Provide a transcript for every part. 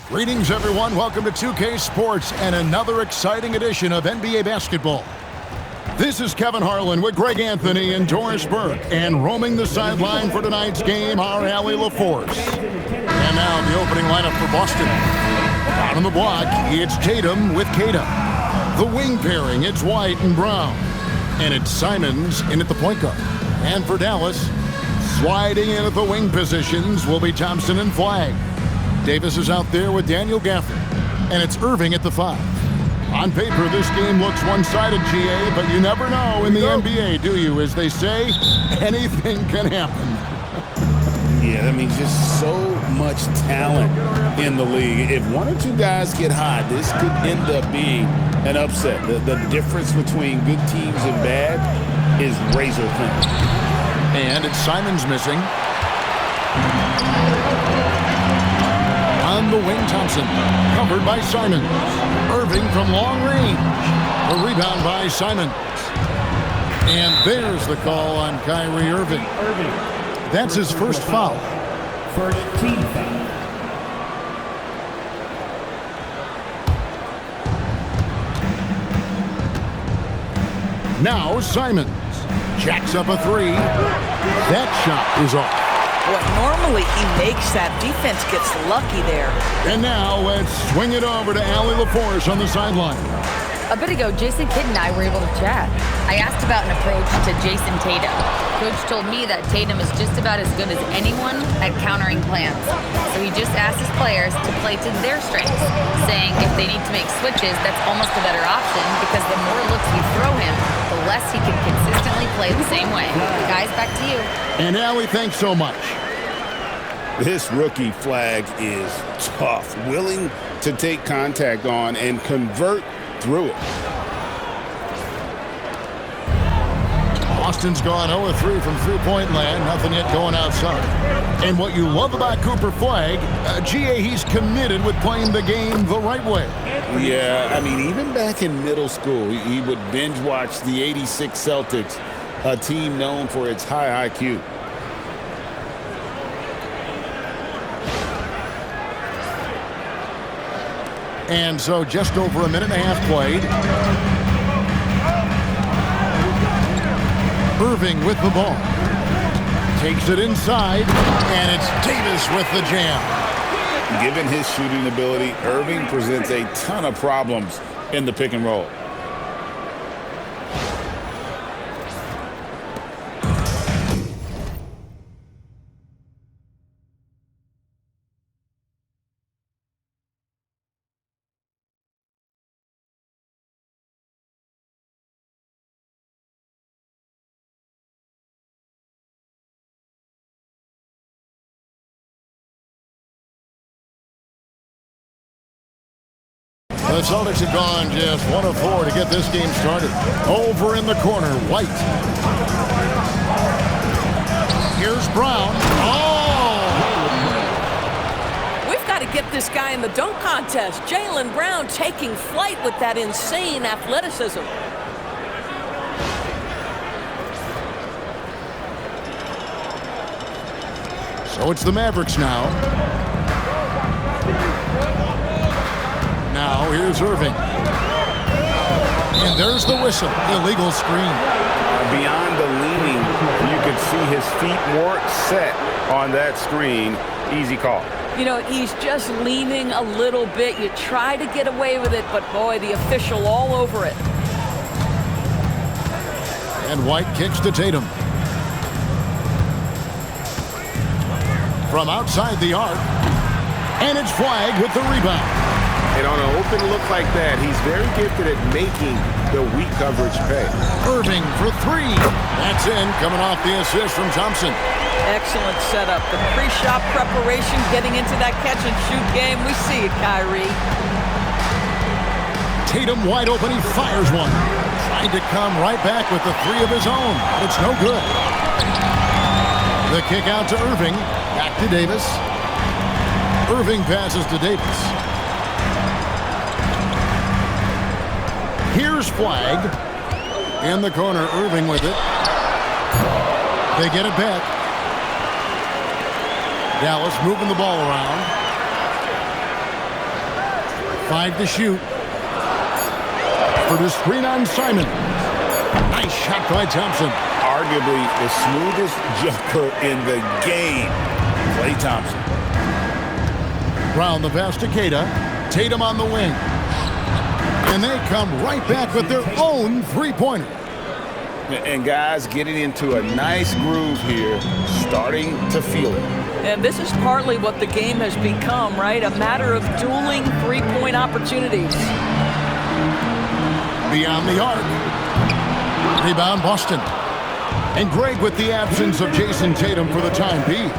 Greetings, everyone. Welcome to 2K Sports and another exciting edition of NBA basketball. This is Kevin Harlan with Greg Anthony and Doris Burke, and roaming the sideline for tonight's game, our Allie LaForce. And now the opening lineup for Boston. Out on the block, it's Tatum with Kata. The wing pairing, it's White and Brown. And it's Simons in at the point guard. And for Dallas, sliding in at the wing positions will be Thompson and Flagg. Davis is out there with Daniel Gafford, and it's Irving at the 5. On paper, this game looks one-sided, GA, but you never know in the NBA, do you? As they say, anything can happen. Yeah, I mean, just so much talent in the league. If one or two guys get hot, this could end up being an upset. The difference between good teams and bad is razor thin. And it's Simons missing. On the wing, Thompson, covered by Simons. Irving from long range. A rebound by Simons. And there's the call on Kyrie Irving. That's his first foul. First team foul. Now Simons jacks up a three. That shot is off. Well, normally he makes that. Defense gets lucky there. And now let's swing it over to Allie LaForce on the sideline. A bit ago, Jason Kidd and I were able to chat. I asked about an approach to Jason Tatum. Coach told me that Tatum is just about as good as anyone at countering plans. So he just asked his players to play to their strengths, saying if they need to make switches, that's almost a better option because the more looks we throw him, the less he can consistently play the same way. Guys, back to you. And Allie, thanks so much. This rookie Flagg is tough, willing to take contact on and convert through it. Austin's gone 0-3 from three-point land. Nothing yet going outside. And what you love about Cooper Flagg, GA, he's committed with playing the game the right way. Yeah, I mean, even back in middle school, he would binge watch the '86 Celtics, a team known for its high IQ. And so just over a minute and a half played. Irving with the ball. Takes it inside, and it's Davis with the jam. Given his shooting ability, Irving presents a ton of problems in the pick and roll. The Celtics have gone just 1 of 4 to get this game started. Over in the corner, White. Here's Brown. Oh! We've got to get this guy in the dunk contest. Jaylen Brown taking flight with that insane athleticism. So it's the Mavericks now. Now here's Irving. And there's the whistle. Illegal screen. Beyond the leaning, you could see his feet more set on that screen. Easy call. You know, he's just leaning a little bit. You try to get away with it, but boy, the official all over it. And White kicks to Tatum. From outside the arc. And it's Flagg with the rebound. And on an open look like that, he's very gifted at making the weak coverage pay. Irving for three. That's in, coming off the assist from Thompson. Excellent setup. The pre-shot preparation, getting into that catch-and-shoot game. We see it, Kyrie. Tatum wide open. He fires one. Tried to come right back with the three of his own. But it's no good. The kick out to Irving. Back to Davis. Irving passes to Davis. Here's Flagg. In the corner, Irving with it. They get it back. Dallas moving the ball around. 5 to shoot. For the screen on Simon. Nice shot by Thompson. Arguably the smoothest jumper in the game. Klay Thompson. Brown the pass to Keita. Tatum on the wing. And they come right back with their own three-pointer. And guys getting into a nice groove here, starting to feel it. And this is partly what the game has become, right? A matter of dueling three-point opportunities. Beyond the arc. Rebound Boston. And Greg with the absence of Jason Tatum for the time being.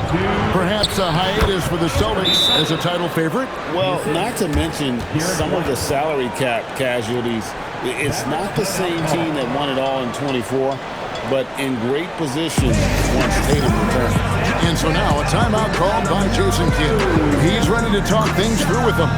Perhaps a hiatus for the Celtics as a title favorite? Well, not to mention some of the salary cap casualties. It's not the same team that won it all in 24, but in great position once Tatum returns. And so now a timeout called by Jason Kidd. He's ready to talk things through with them.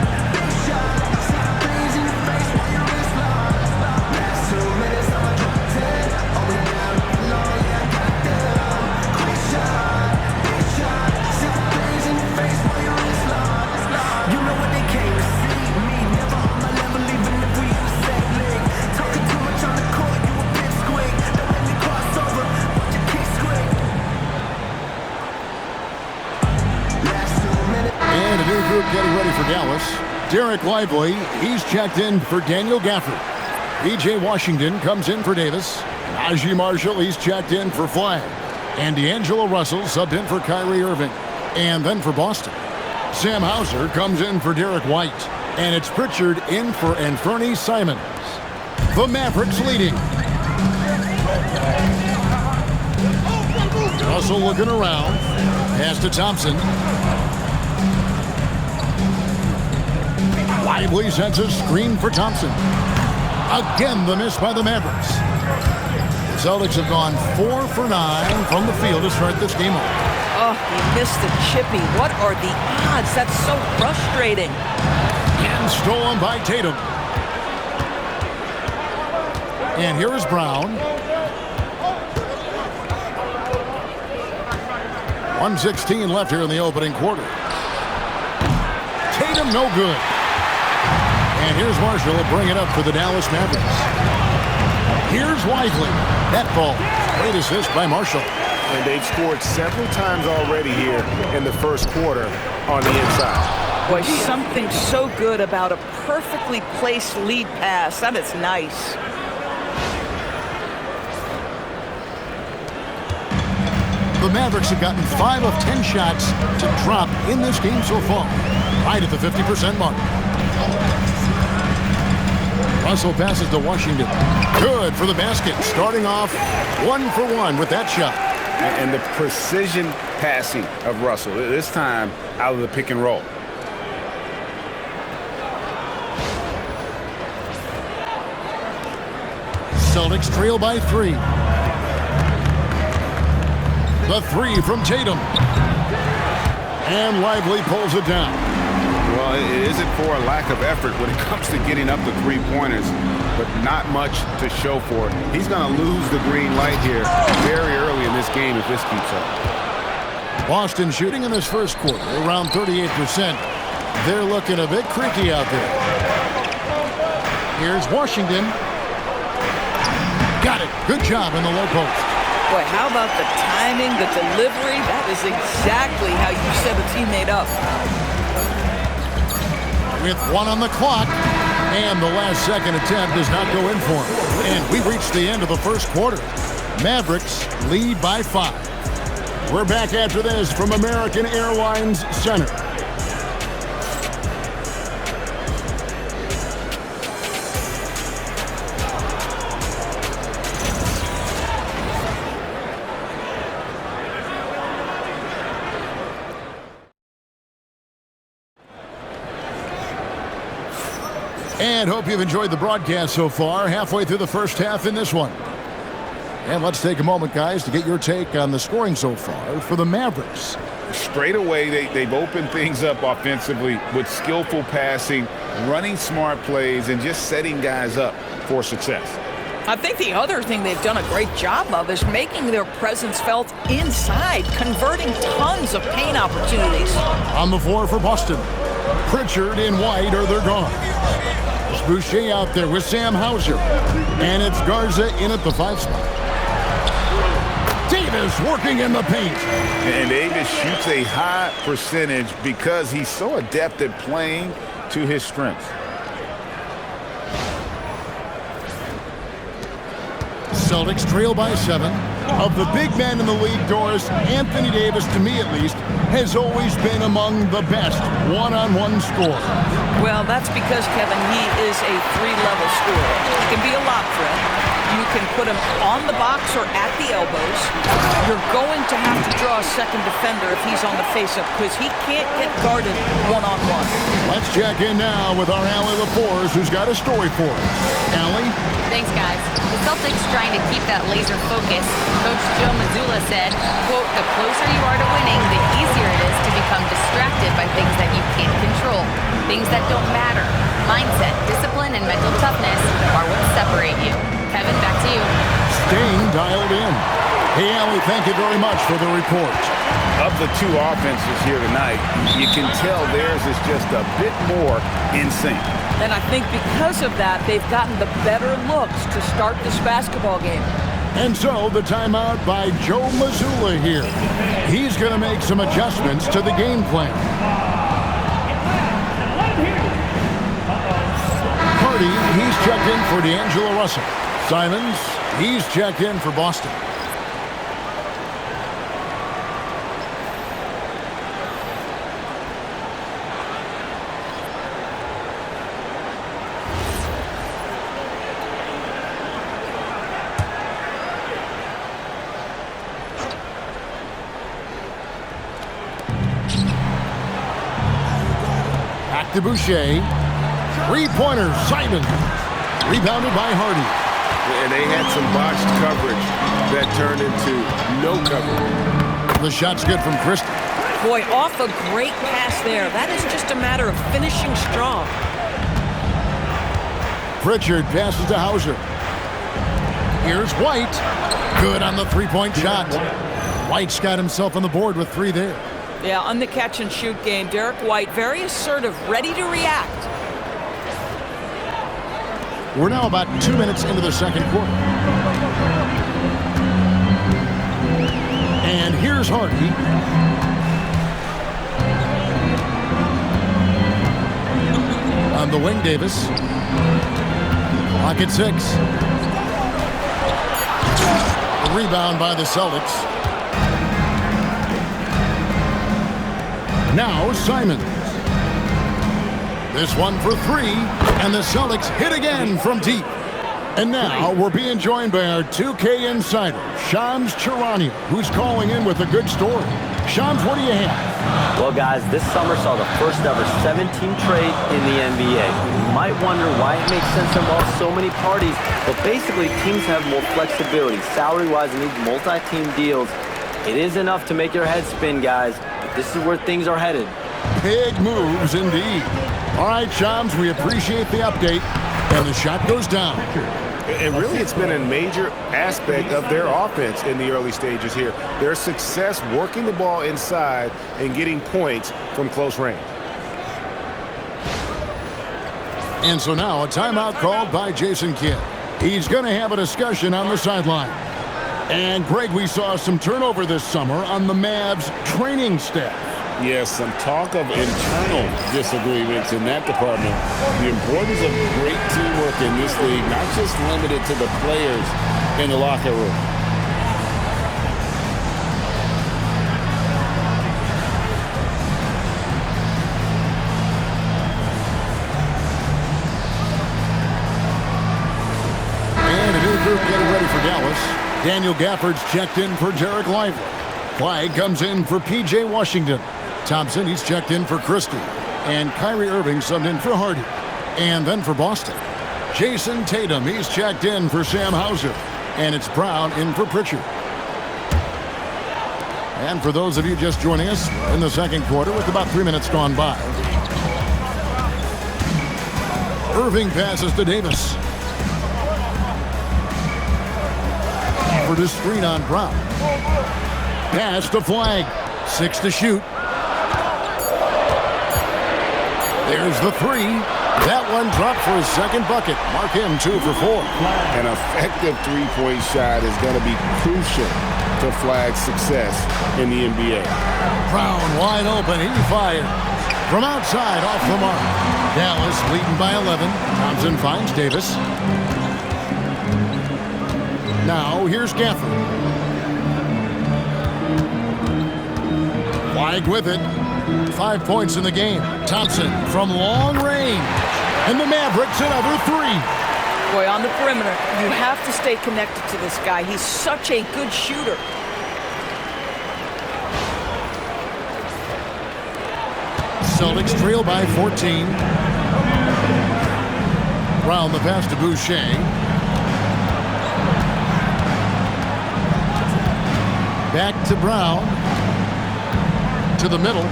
Getting ready for Dallas. Derek Lively, he's checked in for Daniel Gafford. P.J. Washington comes in for Davis. Najee Marshall, he's checked in for Flagg. And D'Angelo Russell subbed in for Kyrie Irving. And then for Boston, Sam Hauser comes in for Derek White. And it's Pritchard in for Anthony Simons. The Mavericks leading. Russell looking around. Pass to Thompson. Lively sends a screen for Thompson. Again, the miss by the Mavericks. The Celtics have gone 4 for 9 from the field to start this game off. Oh, he missed the chippy. What are the odds? That's so frustrating. And stolen by Tatum. And here is Brown. 1:16 left here in the opening quarter. Tatum no good. And here's Marshall to bring it up for the Dallas Mavericks. Here's Lively. That ball. Great assist by Marshall. And they've scored several times already here in the first quarter on the inside. Boy, something so good about a perfectly placed lead pass. That is nice. The Mavericks have gotten 5 of 10 shots to drop in this game so far. Right at the 50% mark. Russell passes to Washington. Good for the basket. Starting off 1 for 1 with that shot. And the precision passing of Russell, this time out of the pick and roll. Celtics trail by 3. The 3 from Tatum. And Lively pulls it down. Well, it isn't for a lack of effort when it comes to getting up the three-pointers, but not much to show for it. He's going to lose the green light here very early in this game if this keeps up. Boston shooting in this first quarter around 38%. They're looking a bit creaky out there. Here's Washington. Got it. Good job in the low post. Boy, how about the timing, the delivery? That is exactly how you set a teammate up. With 1 on the clock, and the last second attempt does not go in for him. And we reached the end of the first quarter. Mavericks lead by 5. We're back after this from American Airlines Center. And hope you've enjoyed the broadcast so far, halfway through the first half in this one. And let's take a moment, guys, to get your take on the scoring so far for the Mavericks. Straight away, they've opened things up offensively with skillful passing, running smart plays, and just setting guys up for success. I think the other thing they've done a great job of is making their presence felt inside, converting tons of paint opportunities. On the floor for Boston. Pritchard and White are their guards. It's Boucher out there with Sam Hauser. And it's Garza in at the 5 spot. Davis working in the paint. And Davis shoots a high percentage because he's so adept at playing to his strengths. Celtics trail by 7. Of the big men in the league, Doris, Anthony Davis, to me at least, has always been among the best one-on-one scorers. Well, that's because, Kevin, he is a 3-level scorer. He can be a lob threat. You can put him on the box or at the elbows. You're going to have to draw a second defender if he's on the face-up because he can't get guarded one-on-one. Let's check in now with our Allie LaForce, who's got a story for us. Allie? Thanks, guys. The Celtics trying to keep that laser focus. Coach Joe Mazzulla said, quote, "The closer you are to winning, the easier it is to become distracted by things that you can't control, things that don't matter. Mindset, discipline, and mental toughness are what separate you." Kevin, back to you. Staying dialed in. Hey, Allie, thank you very much for the report. Of the two offenses here tonight, you can tell theirs is just a bit more in sync. And I think because of that, they've gotten the better looks to start this basketball game. And so the timeout by Joe Mazzulla here. He's going to make some adjustments to the game plan. Hardy, he's checked in for D'Angelo Russell. Simons, he's checked in for Boston. Back to Boucher. Three-pointer, Simon. Rebounded by Hardy. And they had some botched coverage that turned into no coverage. The shot's good from Christie. Boy, off a great pass there. That is just a matter of finishing strong. Pritchard passes to Hauser. Here's White. Good on the three-point shot. White's got himself on the board with 3 there. Yeah, on the catch-and-shoot game, Derek White, very assertive, ready to react. We're now about 2 minutes into the second quarter. And here's Hardy. On the wing, Davis. Pocket 6. Rebound by the Celtics. Now Simons. This one for 3, and the Celtics hit again from deep. And now we're being joined by our 2K insider, Shams Charania, who's calling in with a good story. Shams, what do you have? Well, guys, this summer saw the first ever 7-team trade in the NBA. You might wonder why it makes sense to involve so many parties, but basically teams have more flexibility, salary-wise, in these multi-team deals. It is enough to make your head spin, guys. But this is where things are headed. Big moves indeed. All right, Shams, we appreciate the update. And the shot goes down. And really, it's been a major aspect of their offense in the early stages here. Their success working the ball inside and getting points from close range. And so now a timeout called by Jason Kidd. He's going to have a discussion on the sideline. And, Greg, we saw some turnover this summer on the Mavs training staff. Yes, some talk of internal disagreements in that department. The importance of great teamwork in this league, not just limited to the players in the locker room. And a new group getting ready for Dallas. Daniel Gafford's checked in for Derek Lively. Clyde comes in for P.J. Washington. Thompson, he's checked in for Christie. And Kyrie Irving subbed in for Hardy. And then for Boston, Jason Tatum, he's checked in for Sam Hauser. And it's Brown in for Pritchard. And for those of you just joining us in the second quarter with about 3 minutes gone by. Irving passes to Davis. For the screen on Brown. Pass to Flag. 6 to shoot. There's the three. That one dropped for his second bucket. Mark him 2 for 4. An effective three-point shot is going to be crucial to Flag's success in the NBA. Brown wide open. He fired. From outside, off the mark. Dallas leading by 11. Thompson finds Davis. Now, here's Gafford. Flag with it. 5 points in the game. Thompson from long range. And the Mavericks another 3. Boy, on the perimeter, you have to stay connected to this guy. He's such a good shooter. Celtics trail by 14. Brown the pass to Boucher. Back to Brown. To the middle.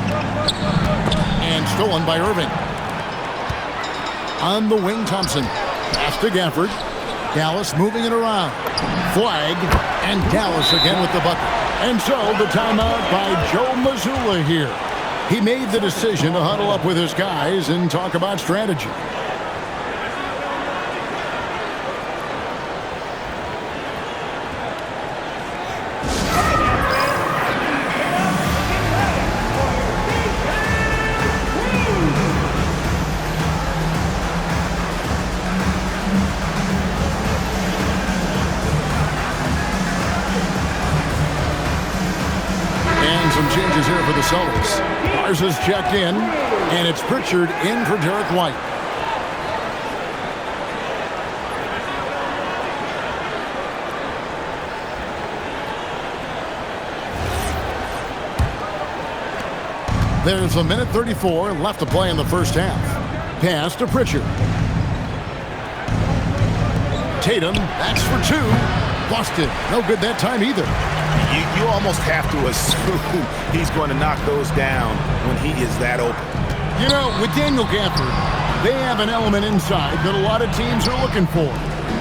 And stolen by Irving. On the wing, Thompson. Pass to Gafford. Dallas moving it around. Flag. And Dallas again with the bucket. And so the timeout by Joe Mazzulla here. He made the decision to huddle up with his guys and talk about strategy. And some changes here for the Celtics. Mars is checked in, and it's Pritchard in for Derek White. There's a minute 34 left to play in the first half. Pass to Pritchard. Tatum, that's for 2. Busted. No good that time either. You almost have to assume he's going to knock those down when he is that open. You know, with Daniel Gafford, they have an element inside that a lot of teams are looking for.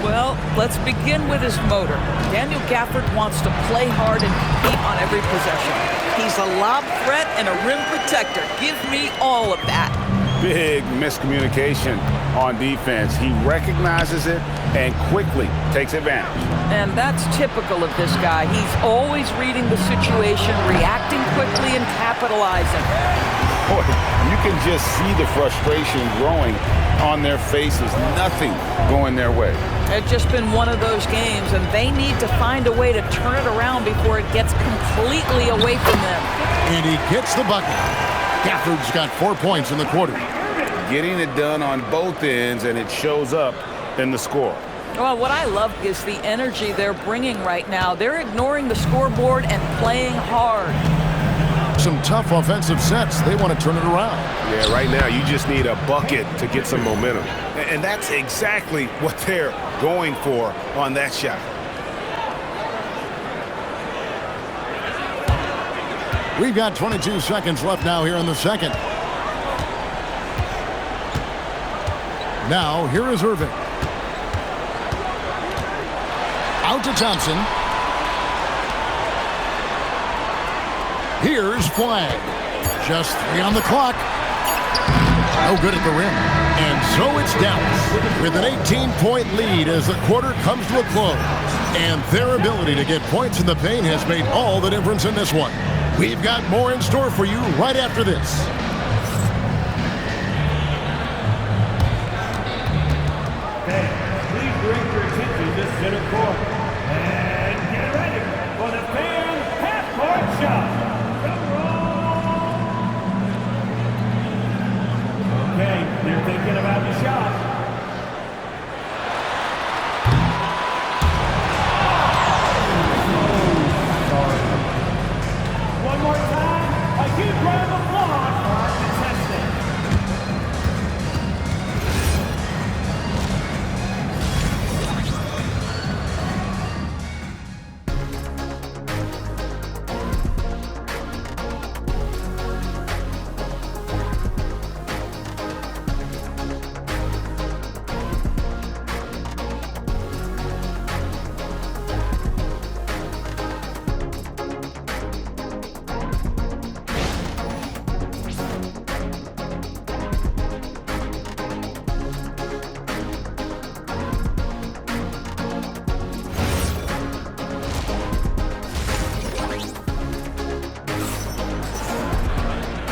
Well, let's begin with his motor. Daniel Gafford wants to play hard and compete on every possession. He's a lob threat and a rim protector. Give me all of that. Big miscommunication on defense. He recognizes it and quickly takes advantage. And that's typical of this guy. He's always reading the situation, reacting quickly, and capitalizing. Boy, you can just see the frustration growing on their faces. Nothing going their way. It's just been one of those games, and they need to find a way to turn it around before it gets completely away from them. And he gets the bucket. Gafford's got 4 points in the quarter. Getting it done on both ends, and it shows up in the score. Well, what I love is the energy they're bringing right now. They're ignoring the scoreboard and playing hard. Some tough offensive sets. They want to turn it around. Yeah, right now you just need a bucket to get some momentum. And that's exactly what they're going for on that shot. We've got 22 seconds left now here in the second. Now, here is Irving. Out to Thompson. Here's Flag. Just 3 on the clock. No good at the rim. And so it's Dallas with an 18-point lead as the quarter comes to a close. And their ability to get points in the paint has made all the difference in this one. We've got more in store for you right after this. Okay, please direct your attention to center court. And get ready for the fan half-court shot. Okay, they're thinking about the shot. One more time, a huge round of applause for our contestant.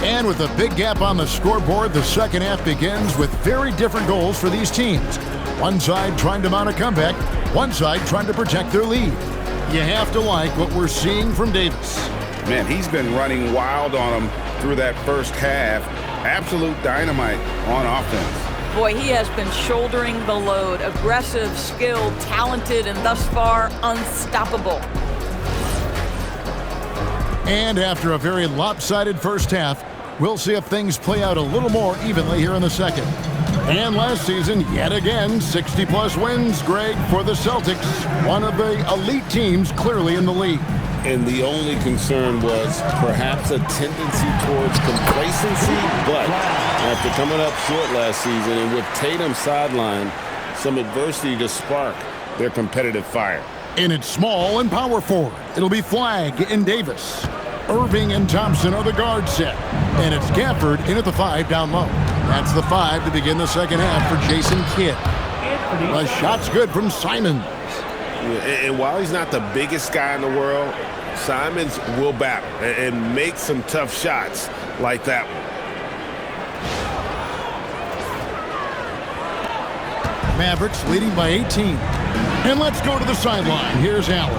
And with a big gap on the scoreboard, the second half begins with very different goals for these teams. One side trying to mount a comeback, one side trying to protect their lead. You have to like what we're seeing from Davis. Man, he's been running wild on him through that first half. Absolute dynamite on offense. Boy, he has been shouldering the load. Aggressive, skilled, talented, and thus far unstoppable. And after a very lopsided first half, we'll see if things play out a little more evenly here in the second. And last season, yet again, 60-plus wins, Greg, for the Celtics, one of the elite teams clearly in the league. And the only concern was perhaps a tendency towards complacency, but after coming up short last season and with Tatum sidelined, some adversity to spark their competitive fire. And it's small and power forward. It'll be Flagg and Davis. Irving and Thompson are the guard set. And it's Gafford in at the 5 down low. That's the 5 to begin the second half for Jason Kidd. The shot's good from Simons. And while he's not the biggest guy in the world, Simons will battle and make some tough shots like that one. Mavericks leading by 18. And let's go to the sideline. Here's Allen.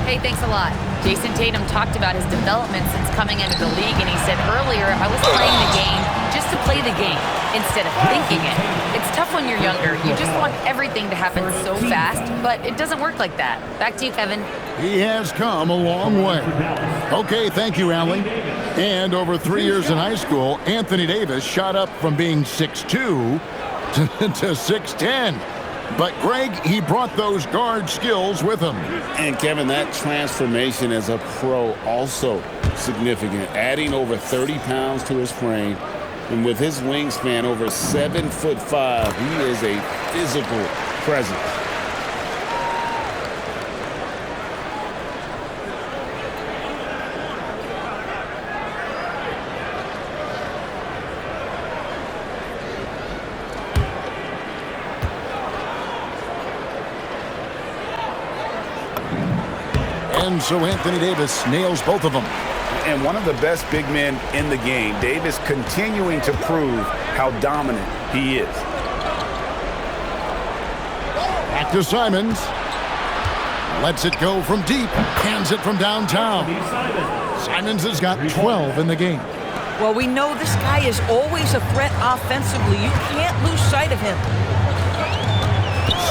Hey, thanks a lot. Jason Tatum talked about his development since coming into the league, and he said earlier, I was playing the game just to play the game instead of thinking it. It's tough when you're younger. You just want everything to happen so fast, but it doesn't work like that. Back to you, Kevin. He has come a long way. Okay, thank you, Allen. And over 3 years in high school, Anthony Davis shot up from being 6'2" to 6'10". But, Greg, he brought those guard skills with him. And, Kevin, that transformation as a pro also significant, adding over 30 pounds to his frame. And with his wingspan over 7'5", he is a physical presence. And so Anthony Davis nails both of them. And one of the best big men in the game, Davis continuing to prove how dominant he is. Back to Simons. Lets it go from deep. Hands it from downtown. Simons has got 12 in the game. Well, we know this guy is always a threat offensively. You can't lose sight of him.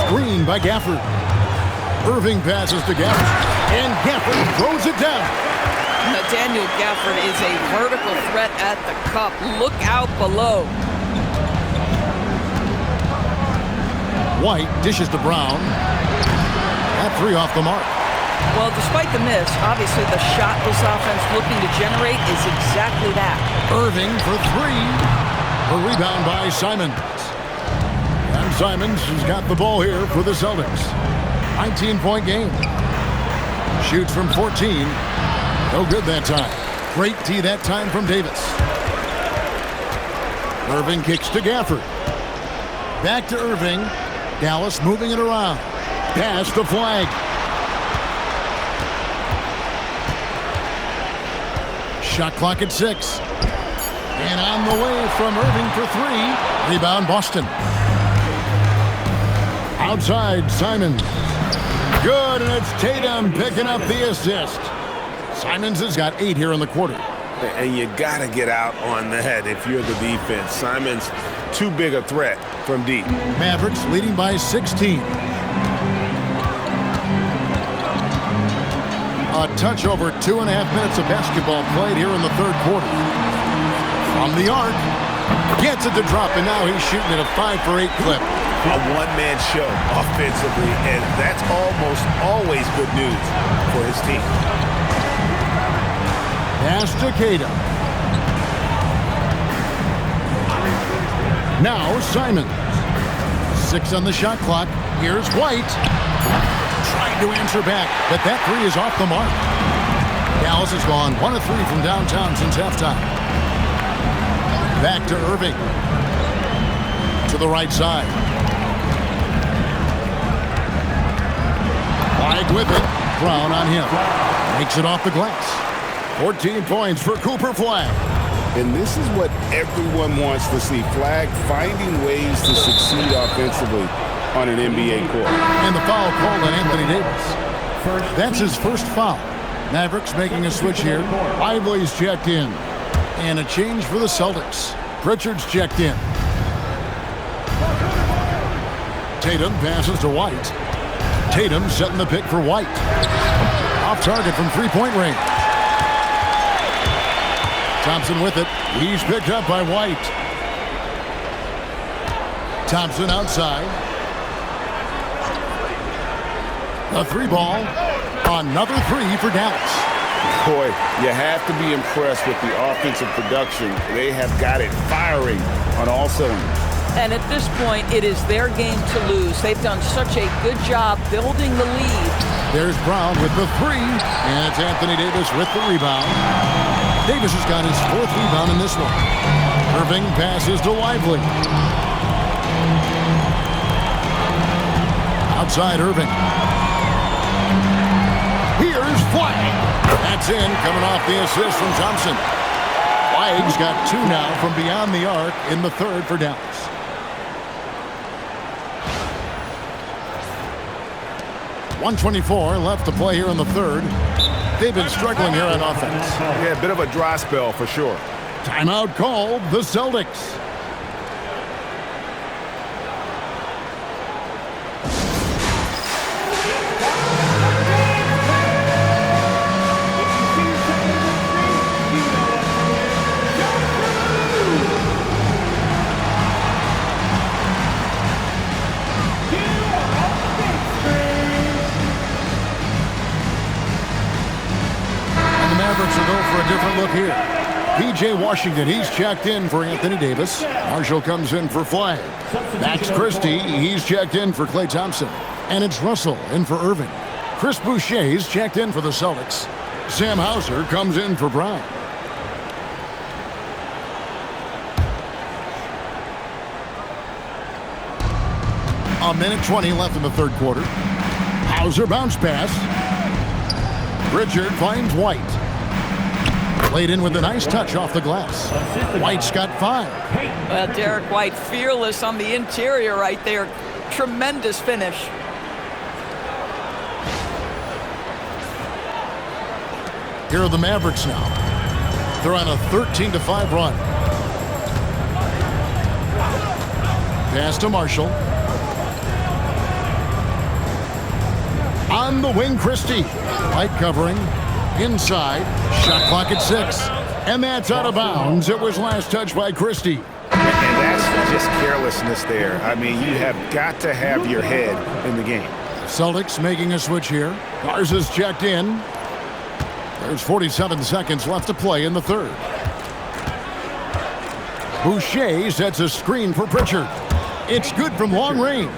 Screen by Gafford. Irving passes to Gafford. And Gafford throws it down. Now, Daniel Gafford is a vertical threat at the cup. Look out below. White dishes to Brown. That 3 off the mark. Well, despite the miss, obviously the shot this offense looking to generate is exactly that. Irving for 3. A rebound by Simons. And Simons has got the ball here for the Celtics. 19-point game. Shoots from 14. No good that time. Great tee that time from Davis. Irving kicks to Gafford. Back to Irving. Dallas moving it around. Pass to Flagg. Shot clock at 6. And on the way from Irving for 3. Rebound Boston. Outside Simons. Good, and it's Tatum picking up the assist. Simons has got 8 here in the quarter. And you got to get out on that if you're the defense. Simons, too big a threat from deep. Mavericks leading by 16. A touch over 2.5 minutes of basketball played here in the third quarter. From the arc, gets it to drop, and now he's shooting at a 5-for-8 clip. A one-man show offensively, and that's almost always good news for his team. Pass to Tatum. Now Simons. 6 on the shot clock. Here's White. Trying to answer back, but that 3 is off the mark. Dallas has gone 1 of 3 from downtown since halftime. Back to Irving. To the right side. Flagg with it. Brown on him. Makes it off the glass. 14 points for Cooper Flagg. And this is what everyone wants to see. Flag finding ways to succeed offensively on an NBA court. And the foul called on Anthony Davis. That's his first foul. Mavericks making a switch here. Lively's checked in. And a change for the Celtics. Pritchard's checked in. Tatum passes to White. Tatum setting the pick for White. Off target from three-point range. Thompson with it. He's picked up by White. Thompson outside. A three ball. Another three for Dallas. Boy, you have to be impressed with the offensive production. They have got it firing on all cylinders. And at this point, it is their game to lose. They've done such a good job building the lead. There's Brown with the three. And it's Anthony Davis with the rebound. Davis has got his fourth rebound in this one. Irving passes to Lively. Outside Irving. Here's Flag. That's in, coming off the assist from Thompson. Flag's got two now from beyond the arc in the third for Dallas. .124 left to play here in the third. They've been struggling here on offense. Yeah, a bit of a dry spell for sure. Timeout called, the Celtics. Mavericks will go for a different look here. P.J. Washington, he's checked in for Anthony Davis. Marshall comes in for Flag. Max Christie, he's checked in for Klay Thompson. And it's Russell in for Irving. Chris Boucher's checked in for the Celtics. Sam Hauser comes in for Brown. A minute 20 left in the third quarter. Hauser bounce pass. Pritchard finds White. Played in with a nice touch off the glass. White's got 5. Well, Derek White fearless on the interior right there. Tremendous finish. Here are the Mavericks now. They're on a 13-5 run. Pass to Marshall. On the wing, Christie. White covering. Inside. Shot clock at 6. And that's out of bounds. It was last touched by Christie. And that's just carelessness there. I mean, you have got to have your head in the game. Celtics making a switch here. Garza's checked in. There's 47 seconds left to play in the third. Boucher sets a screen for Pritchard. It's good from long range.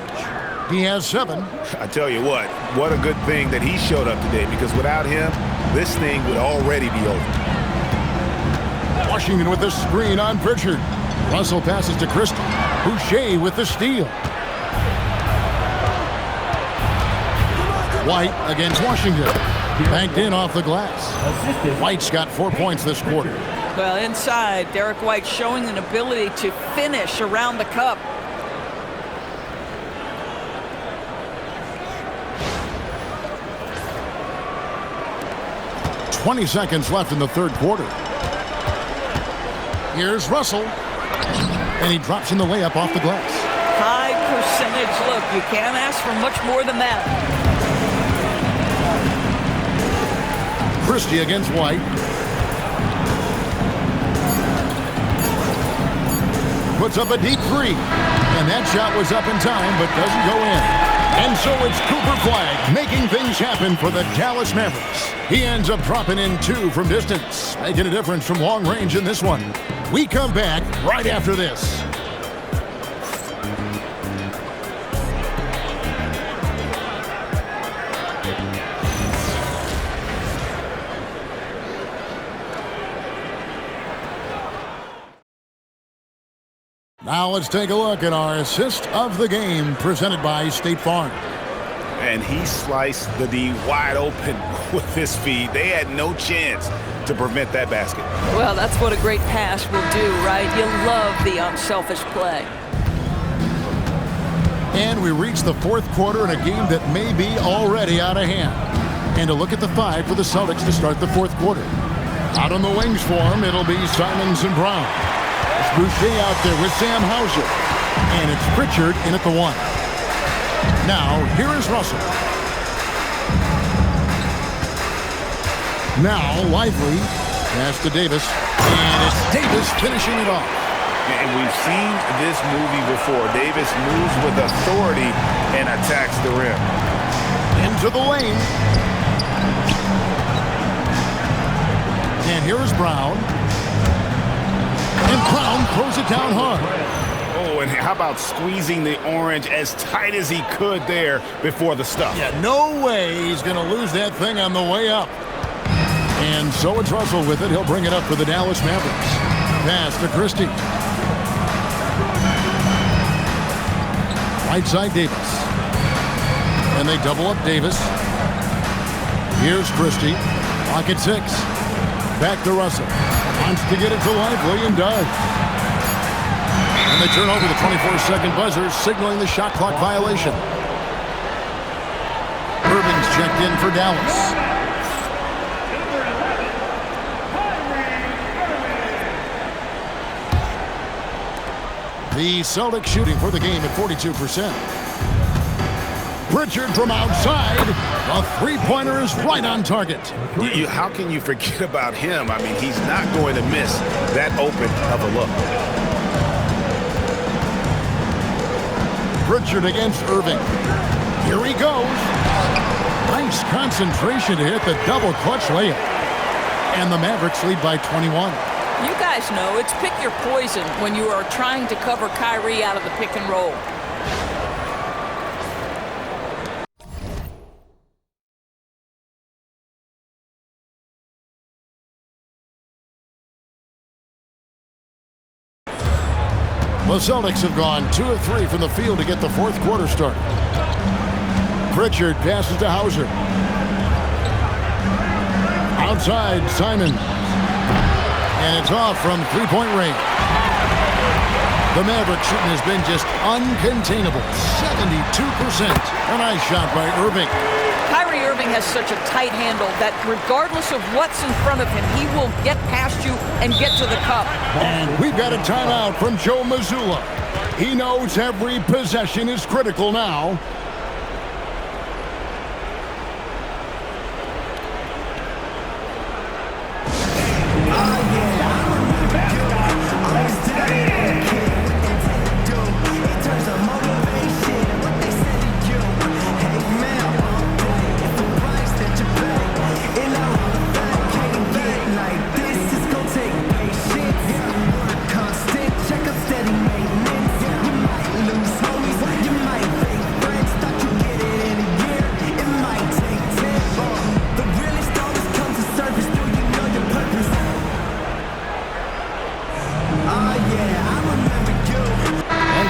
He has 7. I tell you what a good thing that he showed up today, because without him, this thing would already be over. Washington with the screen on Pritchard. Russell passes to Christie. Boucher with the steal. White against Washington. Banked in off the glass. White's got 4 points this quarter. Well, inside, Derek White showing an ability to finish around the cup. .20 seconds left in the third quarter. Here's Russell. And he drops in the layup off the glass. High percentage look. You can't ask for much more than that. Christie against White. Puts up a deep 3. And that shot was up in time, but doesn't go in. And so it's Cooper Flag making things happen for the Dallas Mavericks. He ends up dropping in 2 from distance, making a difference from long range in this one. We come back right after this. Now let's take a look at our assist of the game presented by State Farm. And he sliced the D wide open with his feet. They had no chance to prevent that basket. Well, that's what a great pass will do, right? You love the unselfish play. And we reach the fourth quarter in a game that may be already out of hand. And a look at the five for the Celtics to start the fourth quarter. Out on the wings for him, it'll be Simons and Brown. It's Boucher out there with Sam Hauser. And it's Pritchard in at the one. Now, here is Russell. Now, Lively. Pass to Davis. And it's Davis finishing it off. And we've seen this movie before. Davis moves with authority and attacks the rim. Into the lane. And here's Brown. And Brown throws it down hard. Oh, and how about squeezing the orange as tight as he could there before the stuff? Yeah, no way he's going to lose that thing on the way up. And so it's Russell with it. He'll bring it up for the Dallas Mavericks. Pass to Christie. Right side Davis. And they double up Davis. Here's Christie. Pocket 6. Back to Russell. Wants to get it to Lively and does. And they turn over the 24-second buzzer, signaling the shot clock violation. Irving's checked in for Dallas. The Celtics shooting for the game at 42%. Pritchard from outside. A three-pointer is right on target. How can you forget about him? I mean, he's not going to miss that open of a look. Pritchard against Irving. Here he goes. Nice concentration to hit the double clutch layup. And the Mavericks lead by 21. You guys know it's pick your poison when you are trying to cover Kyrie out of the pick and roll. The Celtics have gone 2 of 3 from the field to get the fourth quarter started. Pritchard passes to Hauser. Outside, Simon. And it's off from three-point range. The Mavericks shooting has been just uncontainable. 72%. A nice shot by Irving. Kyrie Irving has such a tight handle that regardless of what's in front of him, he will get past you and get to the cup. And we've got a timeout from Joe Mazzulla. He knows every possession is critical now.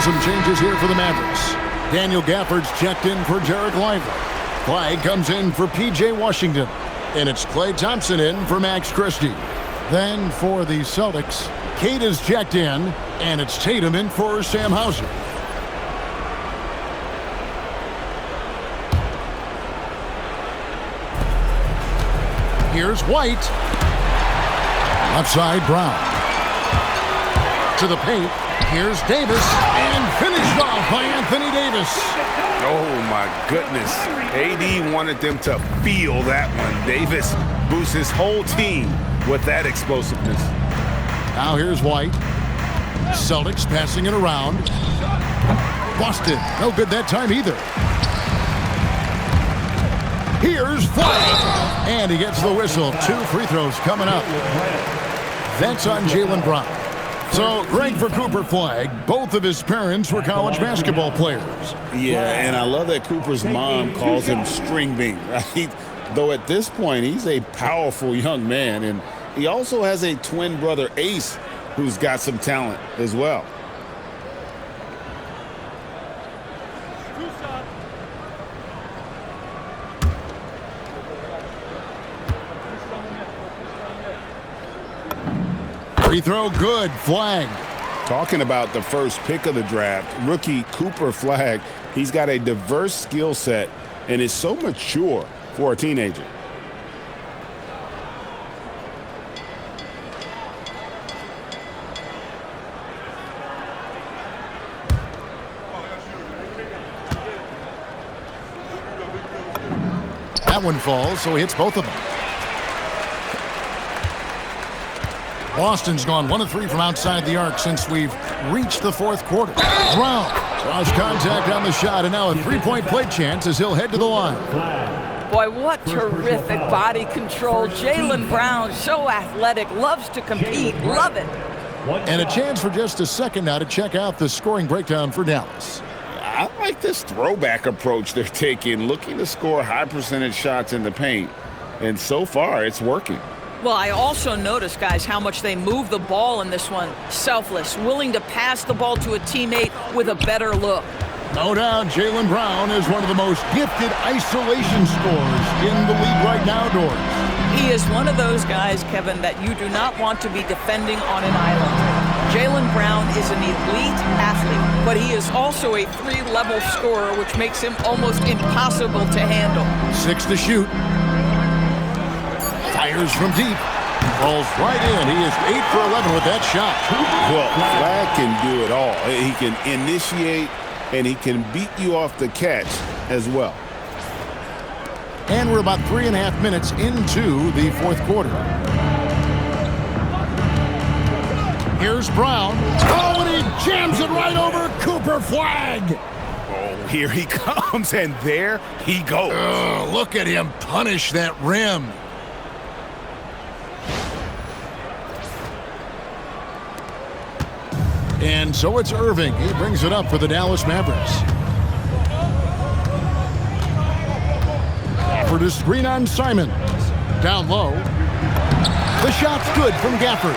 Some changes here for the Mavericks. Daniel Gafford's checked in for Jarek Lively. Clyde comes in for P.J. Washington. And it's Klay Thompson in for Max Christie. Then for the Celtics, Kate is checked in, and it's Tatum in for Sam Hauser. Here's White. Left side, Brown. To the paint. Here's Davis, and finished off by Anthony Davis. Oh, my goodness. AD wanted them to feel that one. Davis boosts his whole team with that explosiveness. Now here's White. Celtics passing it around. Boston, no good that time either. Here's White, and he gets the whistle. 2 free throws coming up. That's on Jaylen Brown. So, Greg, for Cooper Flag, both of his parents were college basketball players. Yeah, and I love that Cooper's mom calls him String Bean, right? Though at this point, he's a powerful young man, and he also has a twin brother, Ace, who's got some talent as well. Free throw good. Flag. Talking about the first pick of the draft, rookie Cooper Flagg. He's got a diverse skill set and is so mature for a teenager. That one falls, so he hits both of them. Boston's gone 1 of 3 from outside the arc since we've reached the fourth quarter. Brown lost contact on the shot, and now a three-point play chance as he'll head to the line. Boy, what terrific body control. Jaylen Brown, so athletic, loves to compete. Love it. And a chance for just a second now to check out the scoring breakdown for Dallas. I like this throwback approach they're taking, looking to score high percentage shots in the paint. And so far, it's working. Well, I also noticed, guys, how much they move the ball in this one. Selfless, willing to pass the ball to a teammate with a better look. No doubt, Jaylen Brown is one of the most gifted isolation scorers in the league right now, Doris. He is one of those guys, Kevin, that you do not want to be defending on an island. Jaylen Brown is an elite athlete, but he is also a 3-level scorer, which makes him almost impossible to handle. 6 to shoot. Fires from deep. Falls right in. He is 8 for 11 with that shot. Well, Flagg can do it all. He can initiate, and he can beat you off the catch as well. And we're about 3.5 minutes into the fourth quarter. Here's Brown. Oh, and he jams it right over Cooper Flagg. Oh, here he comes, and there he goes. Look at him punish that rim. And so it's Irving. He brings it up for the Dallas Mavericks. Gafford is screen on Simons. Down low. The shot's good from Gafford.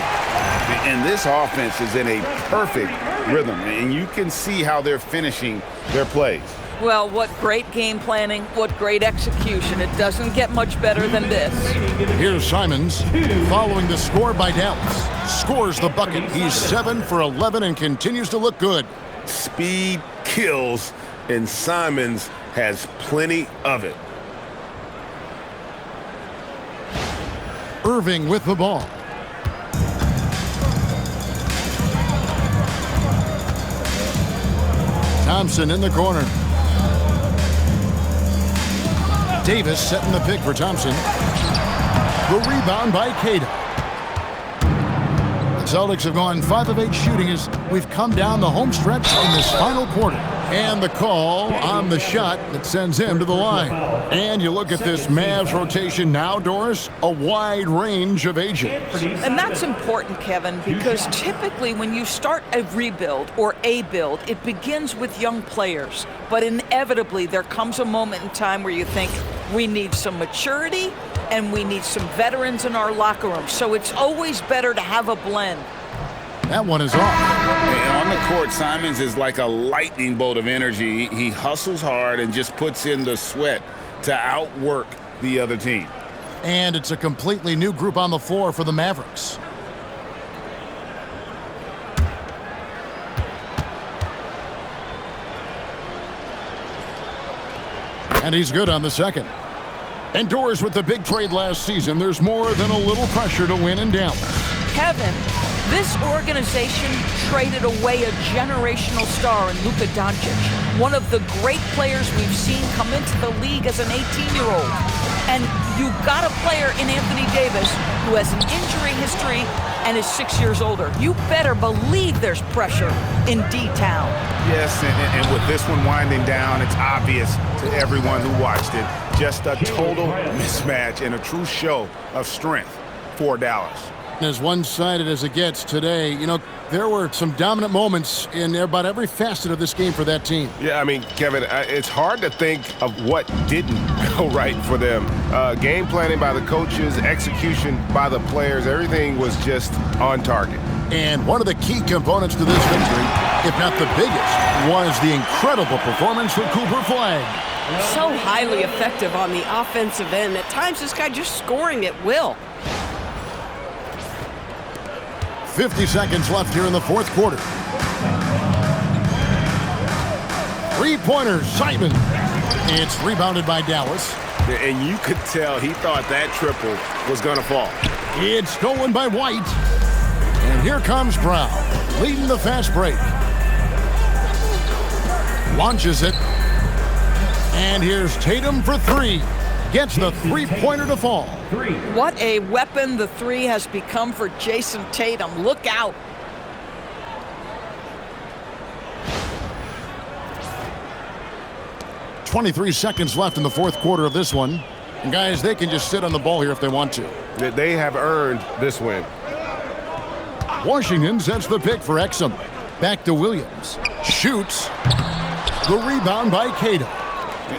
And this offense is in a perfect rhythm, and you can see how they're finishing their plays. Well, what great game planning, what great execution. It doesn't get much better than this. Here's Simons following the score by Dallas. Scores the bucket. He's 7 for 11 and continues to look good. Speed kills, and Simons has plenty of it. Irving with the ball. Thompson in the corner. Davis setting the pick for Thompson. The rebound by Cato. The Celtics have gone 5 of 8 shooting as we've come down the home stretch in this final quarter. And the call on the shot that sends him to the line. And you look at this Mavs rotation now, Doris, a wide range of ages. And that's important, Kevin, because typically when you start a rebuild or a build, it begins with young players. But inevitably, there comes a moment in time where you think, we need some maturity and we need some veterans in our locker room. So it's always better to have a blend. That one is off. And on the court, Simons is like a lightning bolt of energy. He hustles hard and just puts in the sweat to outwork the other team. And it's a completely new group on the floor for the Mavericks. And he's good on the second. And Doors with the big trade last season, there's more than a little pressure to win in Dallas. Kevin, this organization traded away a generational star in Luka Doncic, one of the great players we've seen come into the league as an 18-year-old. And you got a player in Anthony Davis who has an injury history and is 6 years older. You better believe there's pressure in D-Town. Yes, and with this one winding down, it's obvious to everyone who watched it. Just a total mismatch and a true show of strength for Dallas. As one-sided as it gets today, you know, there were some dominant moments in about every facet of this game for that team. Yeah, I mean, Kevin, it's hard to think of what didn't go right for them. Game planning by the coaches, execution by the players, everything was just on target. And one of the key components to this victory, if not the biggest, was the incredible performance from Cooper Flagg. So highly effective on the offensive end. At times, this guy just scoring at will. 50 seconds left here in the fourth quarter. Three-pointer, Simon. It's rebounded by Dallas. And you could tell he thought that triple was going to fall. It's stolen by White. And here comes Brown, leading the fast break. Launches it. And here's Tatum for three. Gets the three-pointer to fall. What a weapon the three has become for Jason Tatum. Look out. .23 seconds left in the fourth quarter of this one. And guys, they can just sit on the ball here if they want to. They have earned this win. Washington sets the pick for Exum. Back to Williams. Shoots. The rebound by Cato.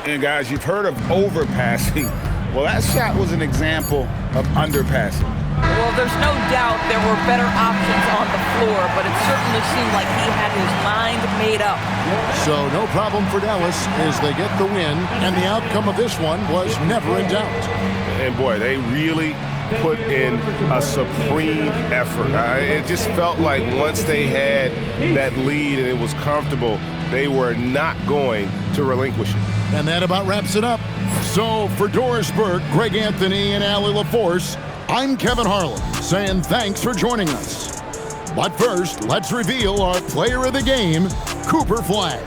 And guys, you've heard of overpassing. Well, that shot was an example of underpassing. Well, there's no doubt there were better options on the floor, but it certainly seemed like he had his mind made up. So no problem for Dallas as they get the win, and the outcome of this one was never in doubt. And boy, they really put in a supreme effort. It just felt like once they had that lead and it was comfortable, they were not going to relinquish it. And that about wraps it up. So for Doris Burke, Greg Anthony, and Allie LaForce, I'm Kevin Harlan saying thanks for joining us. But first, let's reveal our player of the game, Cooper Flagg.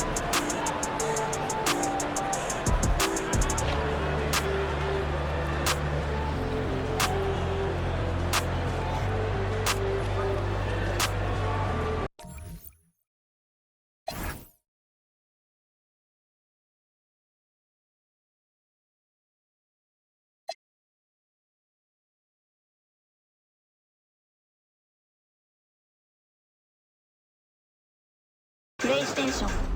PlayStation